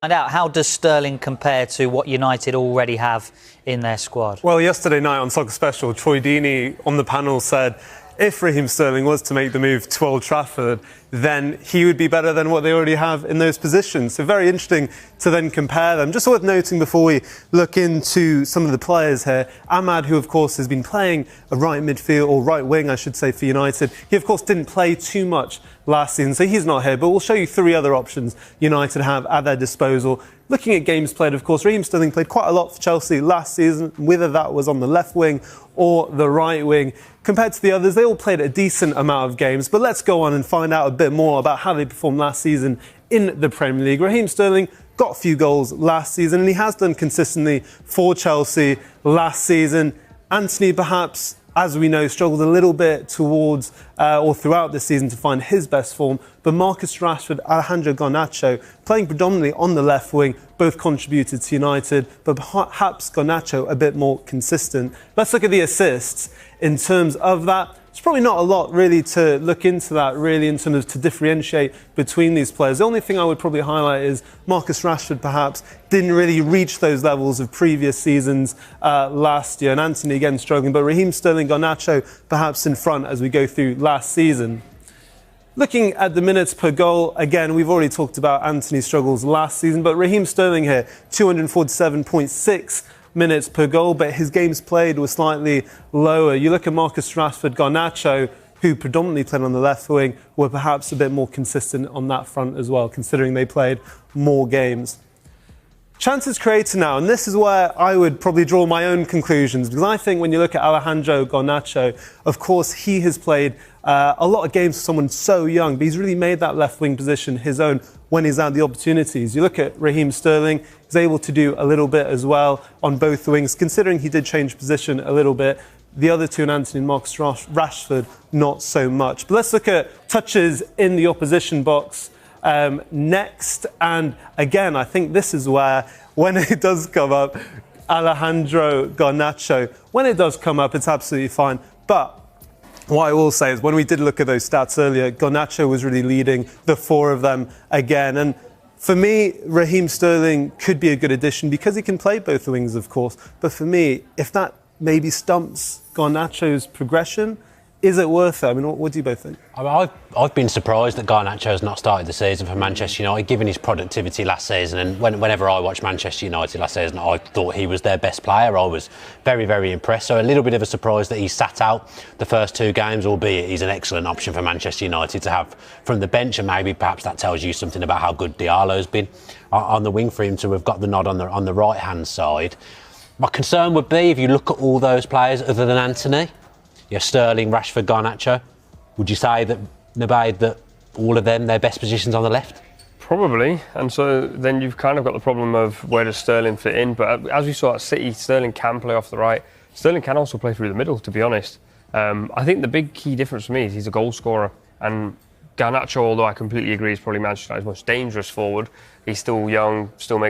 Find out, how does Sterling compare to what United already have in their squad? Well, yesterday night on Soccer Special, Troy Deeney on the panel said if Raheem Sterling was to make the move to Old Trafford, then he would be better than what they already have in those positions. So very interesting to then compare them. Just worth noting before we look into some of the players here, Ahmad, who of course has been playing a right midfield, or right wing I should say, for United, he of course didn't play too much last season, so he's not here, but we'll show you three other options United have at their disposal. Looking at games played, of course, Raheem Sterling played quite a lot for Chelsea last season, whether that was on the left wing or the right wing. Compared to the others, they all played a decent amount of games, but let's go on and find out a bit more about how they performed last season in the Premier League. Raheem Sterling got a few goals last season, and he has done consistently for Chelsea last season. Anthony, perhaps, as we know, struggled a little bit towards or throughout this season to find his best form. But Marcus Rashford, Alejandro Garnacho, playing predominantly on the left wing, both contributed to United, but perhaps Garnacho a bit more consistent. Let's look at the assists. In terms of that, it's probably not a lot really to look into that, really, in terms of to differentiate between these players. The only thing I would probably highlight is Marcus Rashford perhaps didn't really reach those levels of previous seasons last year, and Anthony again struggling, but Raheem Sterling, Garnacho perhaps in front as we go through last season. Looking at the minutes per goal, again, we've already talked about Anthony's struggles last season, but Raheem Sterling here, 247.6 minutes per goal, but his games played were slightly lower. You look at Marcus Rashford, Garnacho, who predominantly played on the left wing, were perhaps a bit more consistent on that front as well, considering they played more games. Chances created now, and this is where I would probably draw my own conclusions, because I think when you look at Alejandro Garnacho, of course he has played a lot of games for someone so young, but he's really made that left wing position his own when he's had the opportunities. You look at Raheem Sterling, he's able to do a little bit as well on both wings, considering he did change position a little bit. The other two, Anthony and Marcus Rashford, not so much. But let's look at touches in the opposition box next. And again, I think this is where, when it does come up, Alejandro Garnacho, when it does come up, it's absolutely fine. But what I will say is, when we did look at those stats earlier, Garnacho was really leading the four of them again. And for me, Raheem Sterling could be a good addition because he can play both the wings, of course. But for me, if that maybe stumps Garnacho's progression, is it worth it? I mean, what do you both think? I've been surprised that Garnacho has not started the season for Manchester United, given his productivity last season. And whenever I watched Manchester United last season, I thought he was their best player. I was very, very impressed. So a little bit of a surprise that he sat out the first two games, albeit he's an excellent option for Manchester United to have from the bench. And maybe perhaps that tells you something about how good Diallo's been on the wing for him to have got the nod on the right-hand side. My concern would be, if you look at all those players other than Anthony, Sterling, Rashford, Garnacho, would you say that, Nabaid, that all of them, their best positions on the left? Probably, and so then you've kind of got the problem of where does Sterling fit in, but as we saw at City, Sterling can play off the right. Sterling can also play through the middle, to be honest. I think the big key difference for me is he's a goal scorer, and Garnacho, although I completely agree, is probably Manchester United's most dangerous forward. He's still young, still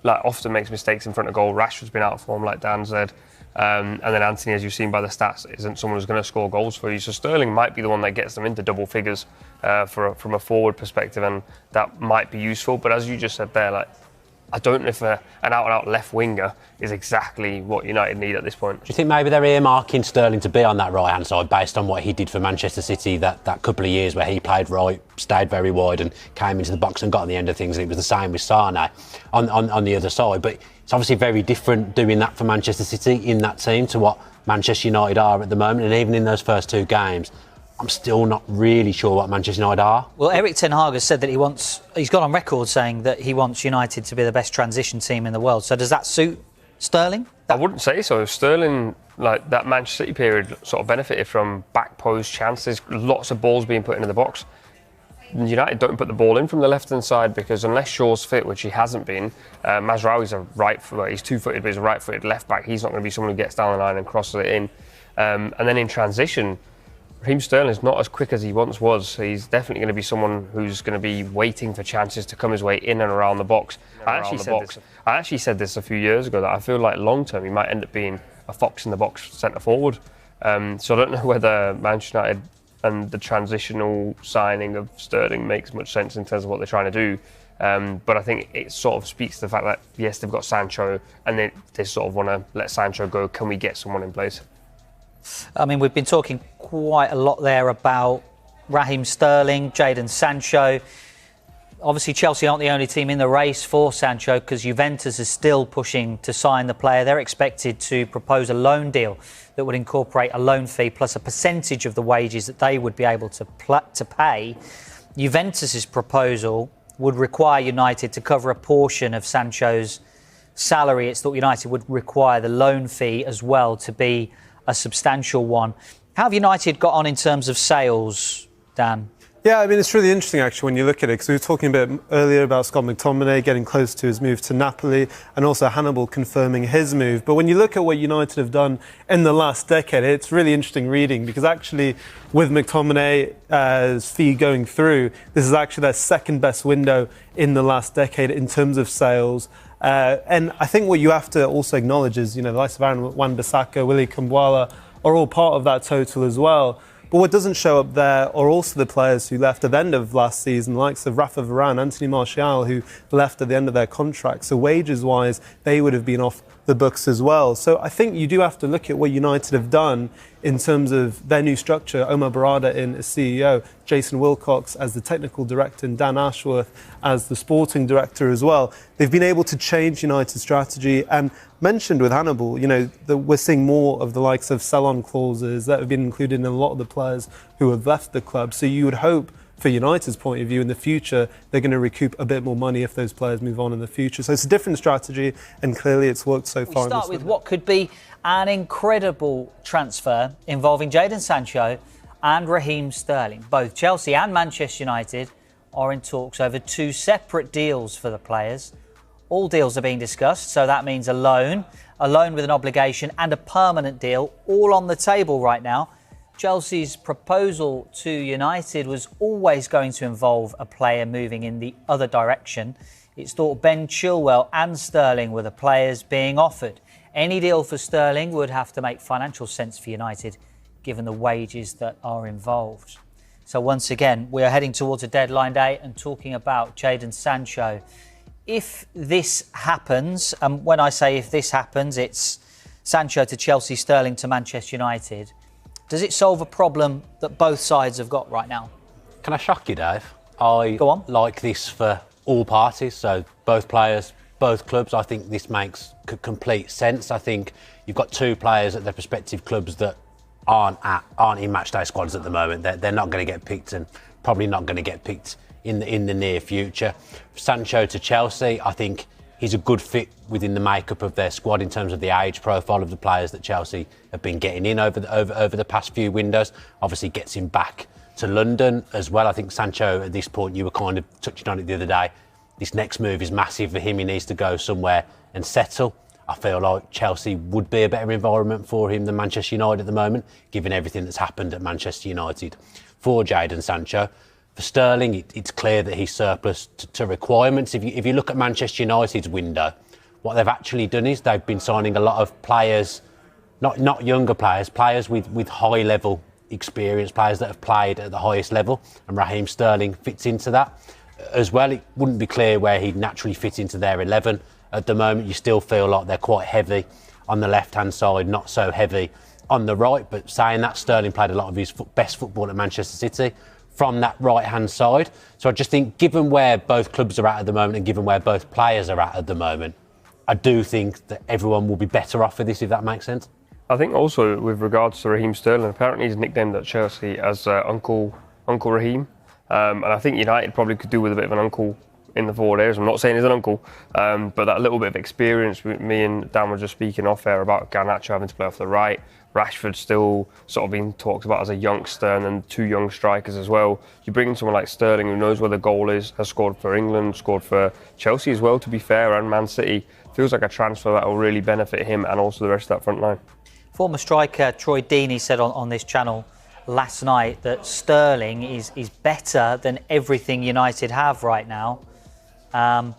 often makes mistakes in front of goal. Rashford's been out of form, like Dan said. And then Anthony, as you've seen by the stats, isn't someone who's going to score goals for you. So Sterling might be the one that gets them into double figures from a forward perspective, and that might be useful. But as you just said there, I don't know if an out-and-out left winger is exactly what United need at this point. Do you think maybe they're earmarking Sterling to be on that right-hand side based on what he did for Manchester City that couple of years where he played right, stayed very wide and came into the box and got on the end of things? And it was the same with Sane on the other side. But it's obviously very different doing that for Manchester City in that team to what Manchester United are at the moment. And even in those first two games, I'm still not really sure what Manchester United are. Well, Erik ten Hag has said that he's gone on record saying that he wants United to be the best transition team in the world. So does that suit Sterling? I wouldn't say so. Sterling, that Manchester City period, sort of benefited from back post chances, lots of balls being put into the box. United don't put the ball in from the left-hand side because unless Shaw's fit, which he hasn't been, Mazraoui's he's two-footed, but he's a right-footed left-back. He's not going to be someone who gets down the line and crosses it in. And then in transition, Raheem Sterling is not as quick as he once was. He's definitely going to be someone who's going to be waiting for chances to come his way in and around the box. I actually said this a few years ago, that I feel like long-term he might end up being a fox-in-the-box centre-forward. So I don't know whether Manchester United and the transitional signing of Sterling makes much sense in terms of what they're trying to do. But I think it sort of speaks to the fact that, yes, they've got Sancho, and they sort of want to let Sancho go. Can we get someone in place? I mean, we've been talking quite a lot there about Raheem Sterling, Jadon Sancho. Obviously, Chelsea aren't the only team in the race for Sancho, because Juventus is still pushing to sign the player. They're expected to propose a loan deal that would incorporate a loan fee plus a percentage of the wages that they would be able to pay. Juventus's proposal would require United to cover a portion of Sancho's salary. It's thought United would require the loan fee as well to be a substantial one. How have United got on in terms of sales, Dan? Yeah, I mean, it's really interesting, actually, when you look at it, because we were talking a bit earlier about Scott McTominay getting close to his move to Napoli, and also Hannibal confirming his move. But when you look at what United have done in the last decade, it's really interesting reading, because actually, with McTominay's fee going through, this is actually their second best window in the last decade in terms of sales. And I think what you have to also acknowledge is, the likes of Aaron Wan-Bissaka, Willy Kambwala are all part of that total as well. But what doesn't show up there are also the players who left at the end of last season, likes of Rafa Varane, Anthony Martial, who left at the end of their contract. So wages-wise, they would have been off the books as well. So I think you do have to look at what United have done in terms of their new structure. Omar Barada in as CEO, Jason Wilcox as the technical director, and Dan Ashworth as the sporting director as well. They've been able to change United's strategy, and mentioned with Hannibal, that we're seeing more of the likes of sell-on clauses that have been included in a lot of the players who have left the club. So you would hope, for United's point of view, in the future, they're going to recoup a bit more money if those players move on in the future. So it's a different strategy, and clearly it's worked so far. We start with what could be an incredible transfer involving Jadon Sancho and Raheem Sterling. Both Chelsea and Manchester United are in talks over two separate deals for the players. All deals are being discussed, so that means a loan with an obligation, and a permanent deal, all on the table right now. Chelsea's proposal to United was always going to involve a player moving in the other direction. It's thought Ben Chilwell and Sterling were the players being offered. Any deal for Sterling would have to make financial sense for United, given the wages that are involved. So once again, we are heading towards a deadline day and talking about Jadon Sancho. If this happens, and when I say if this happens, it's Sancho to Chelsea, Sterling to Manchester United. Does it solve a problem that both sides have got right now? Can I shock you, Dave? I Go on. like this for all parties, so both players, both clubs. I think this makes complete sense. I think you've got two players at their respective clubs that aren't in matchday squads at the moment. They're not going to get picked, and probably not going to get picked in the near future. Sancho to Chelsea, I think he's a good fit within the makeup of their squad in terms of the age profile of the players that Chelsea have been getting in over the past few windows. Obviously gets him back to London as well. I think Sancho, at this point, you were kind of touching on it the other day, this next move is massive for him. He needs to go somewhere and settle. I feel like Chelsea would be a better environment for him than Manchester United at the moment, given everything that's happened at Manchester United. For Jadon Sancho, for Sterling, it's clear that he's surplus to requirements. If you look at Manchester United's window, what they've actually done is they've been signing a lot of players, not younger players with high level experience, players that have played at the highest level, and Raheem Sterling fits into that as well. It wouldn't be clear where he'd naturally fit into their 11. At the moment, you still feel like they're quite heavy on the left-hand side, not so heavy on the right. But saying that, Sterling played a lot of his best football at Manchester City from that right-hand side. So I just think, given where both clubs are at the moment and given where both players are at the moment, I do think that everyone will be better off for this, if that makes sense. I think also with regards to Raheem Sterling, apparently he's nicknamed at Chelsea as Uncle Raheem. And I think United probably could do with a bit of an uncle in the forward areas. I'm not saying he's an uncle, but that little bit of experience. Me and Dan were just speaking off air about Garnacho having to play off the right. Rashford still sort of being talked about as a youngster, and then two young strikers as well. You bring in someone like Sterling, who knows where the goal is, has scored for England, scored for Chelsea as well, to be fair, and Man City. Feels like a transfer that will really benefit him and also the rest of that front line. Former striker Troy Deeney said on this channel last night that Sterling is better than everything United have right now.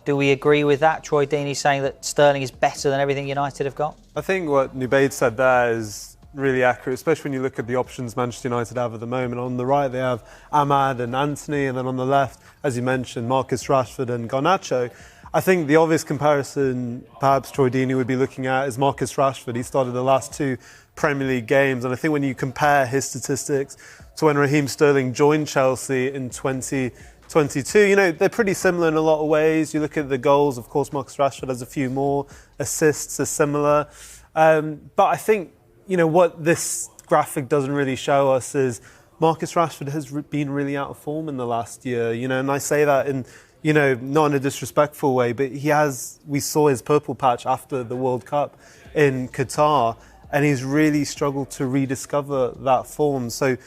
Do we agree with that? Troy Deeney saying that Sterling is better than everything United have got? I think what Nubaid said there is really accurate, especially when you look at the options Manchester United have at the moment. On the right, they have Ahmad and Anthony, and then on the left, as you mentioned, Marcus Rashford and Garnacho. I think the obvious comparison perhaps Troy Deeney would be looking at is Marcus Rashford. He started the last 2 Premier League games, and I think when you compare his statistics to when Raheem Sterling joined Chelsea in 2022, you know, they're pretty similar in a lot of ways. You look at the goals, of course, Marcus Rashford has a few more, assists are similar. But I think, you know, what this graphic doesn't really show us is Marcus Rashford has been really out of form in the last year, you know, and I say that in, you know, not in a disrespectful way, but we saw his purple patch after the World Cup in Qatar, and he's really struggled to rediscover that form. So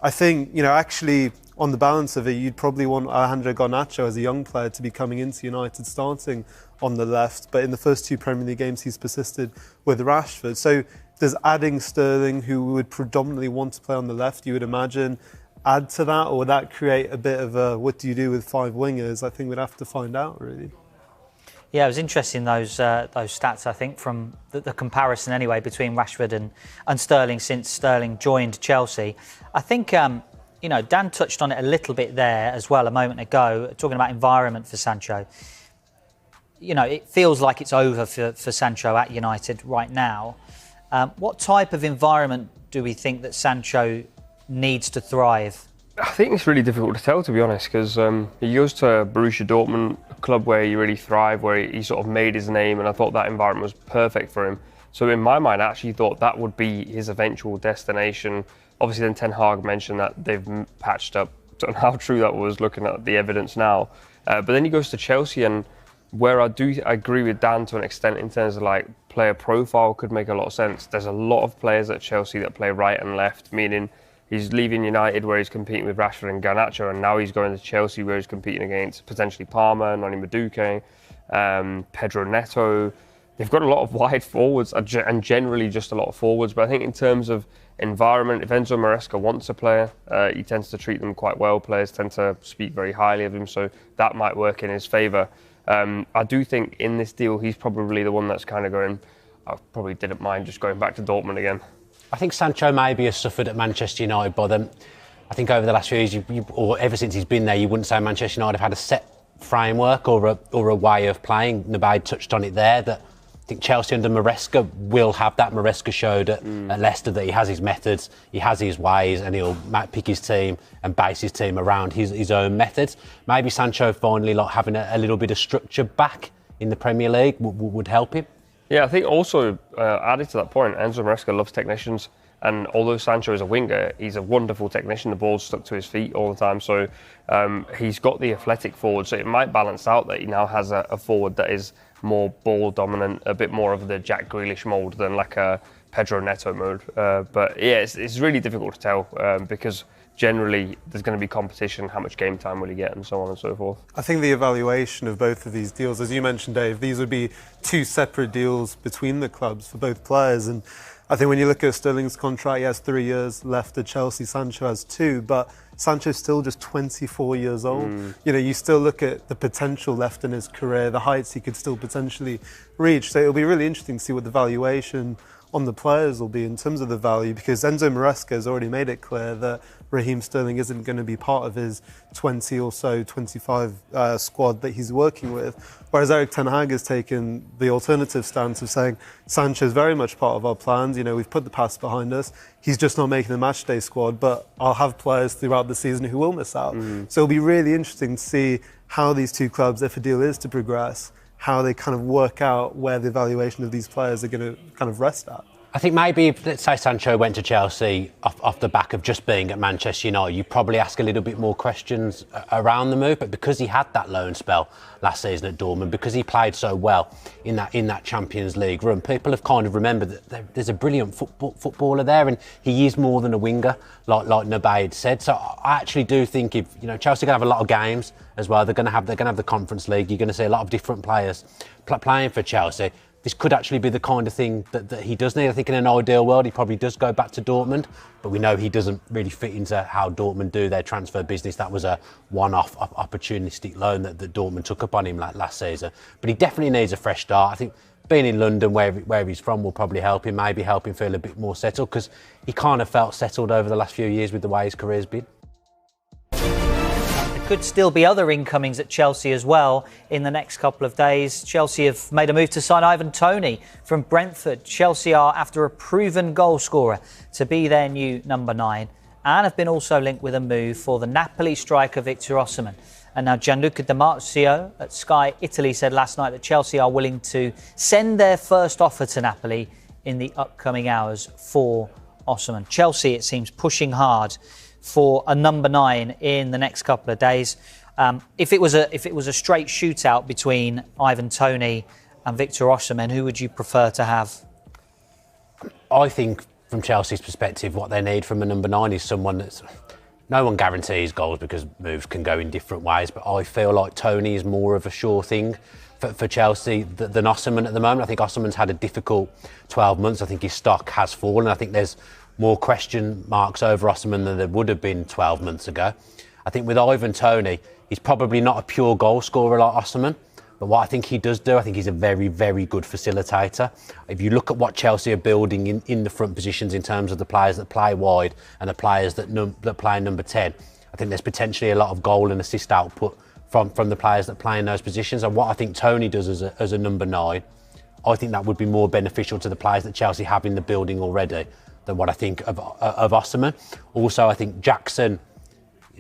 I think, you know, actually on the balance of it, you'd probably want Alejandro Garnacho as a young player to be coming into United starting on the left, but in the first 2 Premier League games he's persisted with Rashford. So does adding Sterling, who would predominantly want to play on the left, you would imagine, add to that, or would that create a bit of a what do you do with 5 wingers? I think we'd have to find out, really. Yeah, it was interesting, those stats, I think, from the comparison anyway between Rashford and Sterling since Sterling joined Chelsea. I think, you know, Dan touched on it a little bit there as well a moment ago, talking about environment for Sancho. You know, it feels like it's over for Sancho at United right now. What type of environment do we think that Sancho needs to thrive? I think it's really difficult to tell, to be honest, because he goes to Borussia Dortmund, a club where he really thrived, where he sort of made his name, and I thought that environment was perfect for him. So in my mind, I actually thought that would be his eventual destination. Obviously, then Ten Hag mentioned that they've patched up. Don't know how true that was, looking at the evidence now. But then he goes to Chelsea, and where I agree with Dan to an extent in terms of like player profile could make a lot of sense. There's a lot of players at Chelsea that play right and left, meaning he's leaving United where he's competing with Rashford and Garnacho, and now he's going to Chelsea where he's competing against potentially Palmer, Noni Madueke, Pedro Neto. They've got a lot of wide forwards and generally just a lot of forwards. But I think in terms of environment, if Enzo Maresca wants a player, he tends to treat them quite well. Players tend to speak very highly of him, so that might work in his favour. I do think in this deal, he's probably the one that's kind of going, I probably didn't mind just going back to Dortmund again. I think Sancho maybe has suffered at Manchester United by them. I think over the last few years, or ever since he's been there, you wouldn't say Manchester United have had a set framework or a way of playing. Nabaid touched on it there, that I think Chelsea under Maresca will have that. Maresca showed at Leicester that he has his methods, he has his ways, and he'll pick his team and base his team around his own methods. Maybe Sancho finally having a little bit of structure back in the Premier League would help him. Yeah, I think also added to that point, Enzo Maresca loves technicians, and although Sancho is a winger, he's a wonderful technician. The ball's stuck to his feet all the time, so he's got the athletic forward, so it might balance out that he now has a forward that is more ball dominant, a bit more of the Jack Grealish mould than like a Pedro Neto mode. But yeah, it's really difficult to tell because generally there's going to be competition, how much game time will he get, and so on and so forth. I think the evaluation of both of these deals, as you mentioned, Dave, these would be 2 separate deals between the clubs for both players. And I think when you look at Sterling's contract, he has 3 years left at Chelsea, Sancho has 2, but Sancho's still just 24 years old. You know, you still look at the potential left in his career, the heights he could still potentially reach. So it'll be really interesting to see what the valuation on the players will be in terms of the value, because Enzo Maresca has already made it clear that Raheem Sterling isn't going to be part of his 20 or so, 25 squad that he's working with. Whereas Eric Ten Hag has taken the alternative stance of saying Sancho's very much part of our plans. You know, we've put the past behind us. He's just not making the matchday squad, but I'll have players throughout the season who will miss out. So it'll be really interesting to see how these 2 clubs, if a deal is to progress, how they kind of work out where the evaluation of these players are going to kind of rest at. I think maybe if, let's say, Sancho went to Chelsea off the back of just being at Manchester United, you probably ask a little bit more questions around the move. But because he had that loan spell last season at Dortmund, because he played so well in that Champions League run, people have kind of remembered that there's a brilliant footballer there, and he is more than a winger, like Nabaid said. So I actually do think if Chelsea are going to have a lot of games as well, they're going to have the Conference League. You're going to see a lot of different players playing for Chelsea. This could actually be the kind of thing that he does need. I think in an ideal world, he probably does go back to Dortmund, but we know he doesn't really fit into how Dortmund do their transfer business. That was a one-off opportunistic loan that Dortmund took up on him last season. But he definitely needs a fresh start. I think being in London, where he's from, will probably help him, maybe help him feel a bit more settled, because he kind of felt settled over the last few years with the way his career's been. There could still be other incomings at Chelsea as well in the next couple of days. Chelsea have made a move to sign Ivan Toney from Brentford. Chelsea are after a proven goal scorer to be their new number 9, and have been also linked with a move for the Napoli striker Victor Osimhen. And now Gianluca Di Marzio at Sky Italy said last night that Chelsea are willing to send their first offer to Napoli in the upcoming hours for Osimhen. Chelsea, it seems, pushing hard for a number 9 in the next couple of days. If it was a straight shootout between Ivan Toney and Victor Osimhen, who would you prefer to have? I think from Chelsea's perspective, what they need from a number 9 is someone that's... No one guarantees goals because moves can go in different ways, but I feel like Toney is more of a sure thing for Chelsea than Osimhen at the moment. I think Osimhen's had a difficult 12 months. I think his stock has fallen. I think there's more question marks over Osimhen than there would have been 12 months ago. I think with Ivan Toney, he's probably not a pure goal scorer like Osimhen, but what I think he does do, I think he's a very, very good facilitator. If you look at what Chelsea are building in the front positions in terms of the players that play wide and the players that play number 10, I think there's potentially a lot of goal and assist output from the players that play in those positions. And what I think Toney does as a number 9, I think that would be more beneficial to the players that Chelsea have in the building already than what I think of Osimhen. Also, I think Jackson...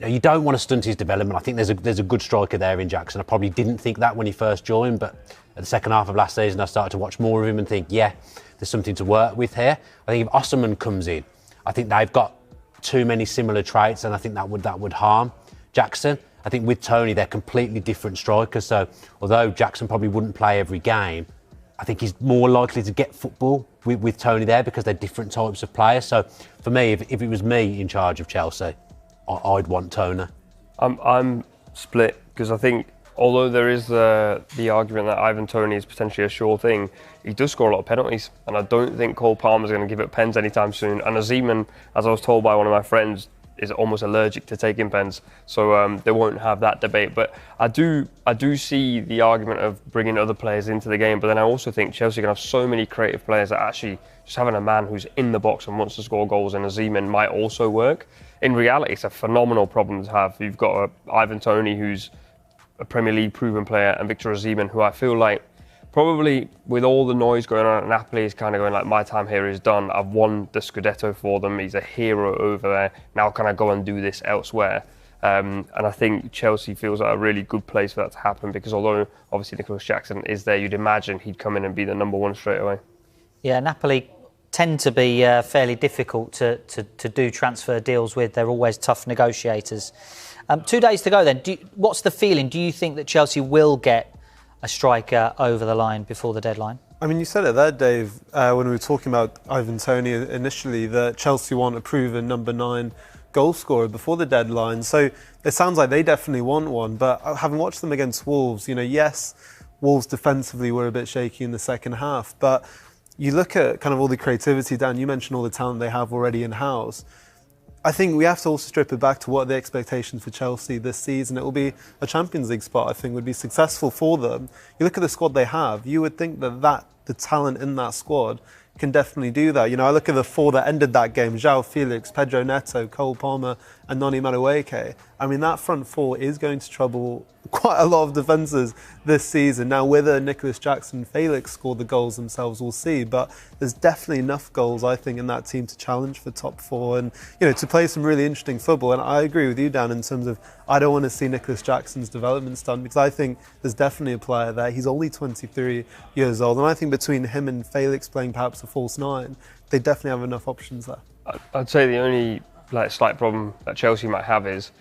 You don't want to stunt his development. I think there's a good striker there in Jackson. I probably didn't think that when he first joined, but at the second half of last season, I started to watch more of him and think, yeah, there's something to work with here. I think if Osimhen comes in, I think they've got too many similar traits, and I think that would harm Jackson. I think with Toney, they're completely different strikers. So although Jackson probably wouldn't play every game, I think he's more likely to get football with Toney there because they're different types of players. So for me, if it was me in charge of Chelsea, I'd want Toney. I'm split because I think although there is the argument that Ivan Toney is potentially a sure thing, he does score a lot of penalties, and I don't think Cole Palmer's going to give up pens anytime soon. And Osimhen, as I was told by one of my friends, is almost allergic to taking pens, so they won't have that debate. But I do see the argument of bringing other players into the game, but then I also think Chelsea are going to have so many creative players that actually just having a man who's in the box and wants to score goals in Osimhen might also work. In reality, it's a phenomenal problem to have. You've got Ivan Toney, who's a Premier League proven player, and Victor Osimhen, who I feel like probably with all the noise going on at Napoli, is kind of going like, my time here is done. I've won the Scudetto for them. He's a hero over there. Now can I go and do this elsewhere? And I think Chelsea feels like a really good place for that to happen, because although obviously Nicholas Jackson is there, you'd imagine he'd come in and be the number 1 straight away. Yeah, Napoli tend to be fairly difficult to do transfer deals with. They're always tough negotiators. 2 days to go then. What's the feeling? Do you think that Chelsea will get a striker over the line before the deadline? I mean, you said it there, Dave, when we were talking about Ivan Toney initially, that Chelsea want a proven number 9 goal scorer before the deadline. So it sounds like they definitely want one. But having watched them against Wolves, yes, Wolves defensively were a bit shaky in the second half, but you look at kind of all the creativity, Dan, you mentioned all the talent they have already in-house. I think we have to also strip it back to what are the expectations for Chelsea this season. It will be a Champions League spot, I think, would be successful for them. You look at the squad they have, you would think that the talent in that squad can definitely do that. I look at the 4 that ended that game: João Felix, Pedro Neto, Cole Palmer and Noni Madueke. I mean, that front 4 is going to trouble quite a lot of defences this season. Now, whether Nicholas Jackson and Felix score the goals themselves, we'll see. But there's definitely enough goals, I think, in that team to challenge for top 4 and, to play some really interesting football. And I agree with you, Dan, in terms of I don't want to see Nicholas Jackson's development stunned, because I think there's definitely a player there. He's only 23 years old. And I think between him and Felix playing perhaps a false 9, they definitely have enough options there. I'd say the only slight problem that Chelsea might have is,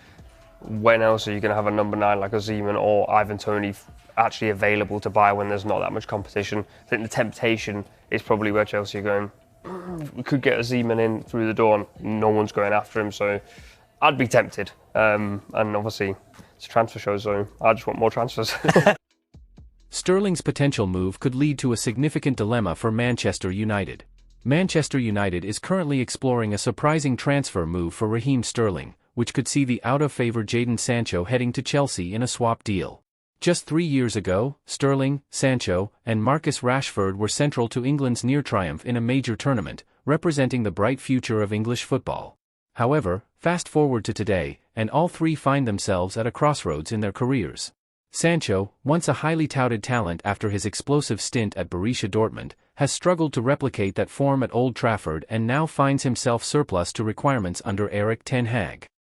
when else are you going to have a number 9 like Osimhen or Ivan Toney actually available to buy when there's not that much competition? I think the temptation is probably where Chelsea are going. We could get Osimhen in through the door and no one's going after him, so I'd be tempted. And obviously it's a transfer show, so I just want more transfers. Sterling's potential move could lead to a significant dilemma for Manchester United. Manchester United is currently exploring a surprising transfer move for Raheem Sterling, which could see the out-of-favour Jadon Sancho heading to Chelsea in a swap deal. Just 3 years ago, Sterling, Sancho, and Marcus Rashford were central to England's near triumph in a major tournament, representing the bright future of English football. However, fast forward to today, and all three find themselves at a crossroads in their careers. Sancho, once a highly touted talent after his explosive stint at Borussia Dortmund, has struggled to replicate that form at Old Trafford and now finds himself surplus to requirements under Erik ten Hag.